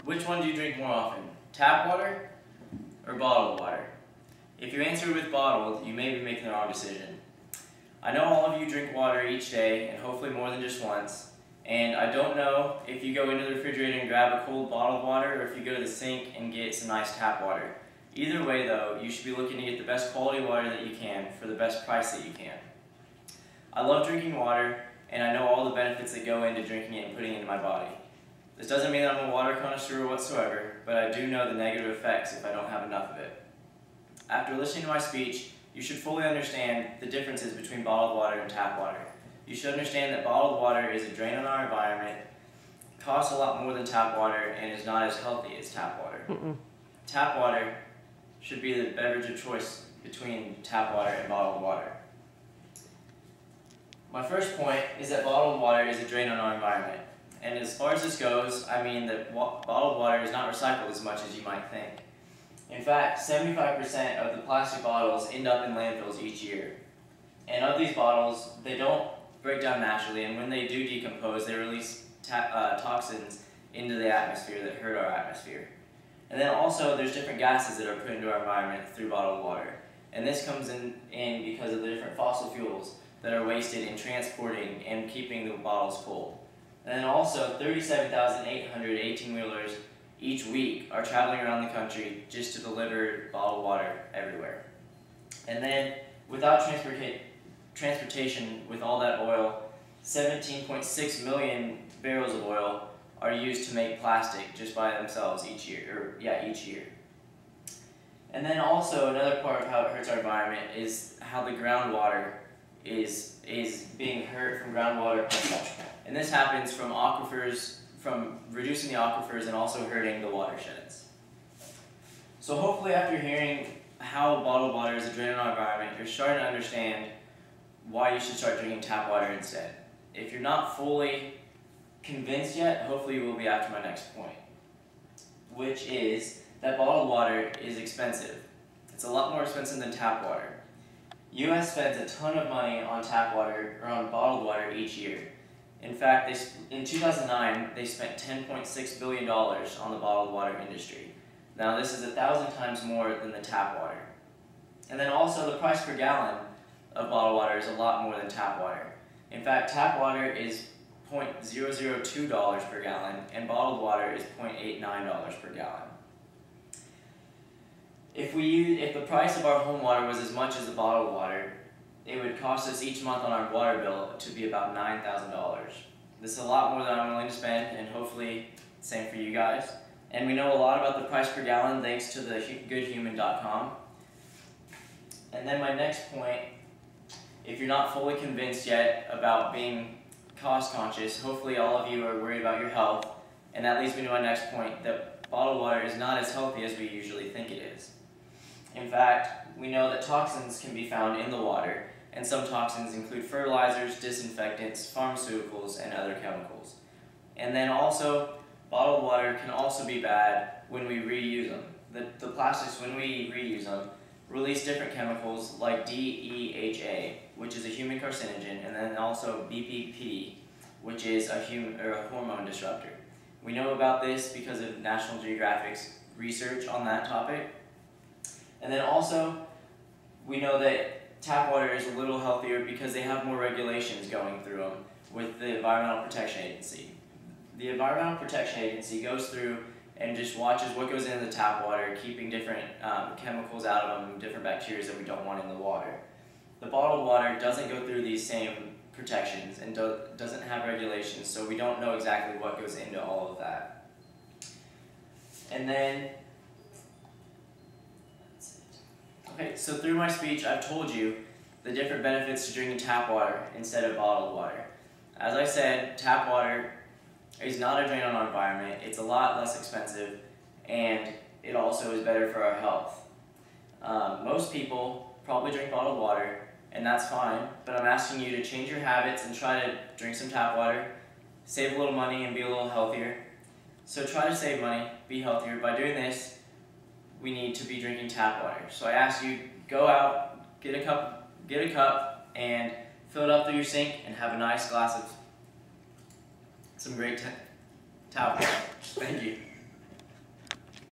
Which one do you drink more often, tap water or bottled water? If you answer with bottled, you may be making the wrong decision. I know all of you drink water each day, and hopefully more than just once, and I don't know if you go into the refrigerator and grab a cold bottled water or if you go to the sink and get some nice tap water. Either way though, you should be looking to get the best quality water that you can for the best price that you can. I love drinking water, and I know all the benefits that go into drinking it and putting it into my body. This doesn't mean that I'm a water connoisseur whatsoever, but I do know the negative effects if I don't have enough of it. After listening to my speech, you should fully understand the differences between bottled water and tap water. You should understand that bottled water is a drain on our environment, costs a lot more than tap water, and is not as healthy as tap water. Tap water should be the beverage of choice between tap water and bottled water. My first point is that bottled water is a drain on our environment. And as far as this goes, I mean that bottled water is not recycled as much as you might think. In fact, 75% of the plastic bottles end up in landfills each year. And of these bottles, they don't break down naturally, and when they do decompose, they release toxins into the atmosphere that hurt our atmosphere. And then also, there's different gases that are put into our environment through bottled water. And this comes in because of the different fossil fuels that are wasted in transporting and keeping the bottles cold. And then also, 37,800 18-wheelers each week are traveling around the country just to deliver bottled water everywhere. And then, without transportation with all that oil, 17.6 million barrels of oil are used to make plastic just by themselves each year. And then also, another part of how it hurts our environment is how the groundwater is being hurt from groundwater. And this happens from aquifers, from reducing the aquifers and also hurting the watersheds. So hopefully after hearing how bottled water is a drain on our environment, you're starting to understand why you should start drinking tap water instead. If you're not fully convinced yet, hopefully you will be after my next point, which is that bottled water is expensive. It's a lot more expensive than tap water. US spends a ton of money on tap water, or on bottled water each year. In fact, in 2009, they spent $10.6 billion on the bottled water industry. Now, this is 1,000 times more than the tap water. And then also, the price per gallon of bottled water is a lot more than tap water. In fact, tap water is $0.002 per gallon, and bottled water is $0.89 per gallon. If the price of our home water was as much as the bottled water, it would cost us each month on our water bill to be about $9,000. This is a lot more than I'm willing to spend, and hopefully same for you guys. And we know a lot about the price per gallon thanks to the goodhuman.com. And then my next point, if you're not fully convinced yet about being cost conscious, hopefully all of you are worried about your health, and that leads me to my next point, that bottled water is not as healthy as we usually think it is. In fact, we know that toxins can be found in the water, and some toxins include fertilizers, disinfectants, pharmaceuticals, and other chemicals. And then also, bottled water can also be bad when we reuse them. The plastics, when we reuse them, release different chemicals like DEHA, which is a human carcinogen, and then also BPP, which is a hormone disruptor. We know about this because of National Geographic's research on that topic. And then also, we know that tap water is a little healthier because they have more regulations going through them with the Environmental Protection Agency. The Environmental Protection Agency goes through and just watches what goes into the tap water, keeping different chemicals out of them, different bacteria that we don't want in the water. The bottled water doesn't go through these same protections and doesn't have regulations, so we don't know exactly what goes into all of that. And then, okay, so through my speech, I've told you the different benefits to drinking tap water instead of bottled water. As I said, tap water is not a drain on our environment, it's a lot less expensive, and it also is better for our health. Most people probably drink bottled water, and that's fine, but I'm asking you to change your habits and try to drink some tap water, save a little money, and be a little healthier. So try to save money, be healthier. By doing this, we need to be drinking tap water. So I ask you, go out, get a cup, and fill it up through your sink, and have a nice glass of some great tap water. Thank you.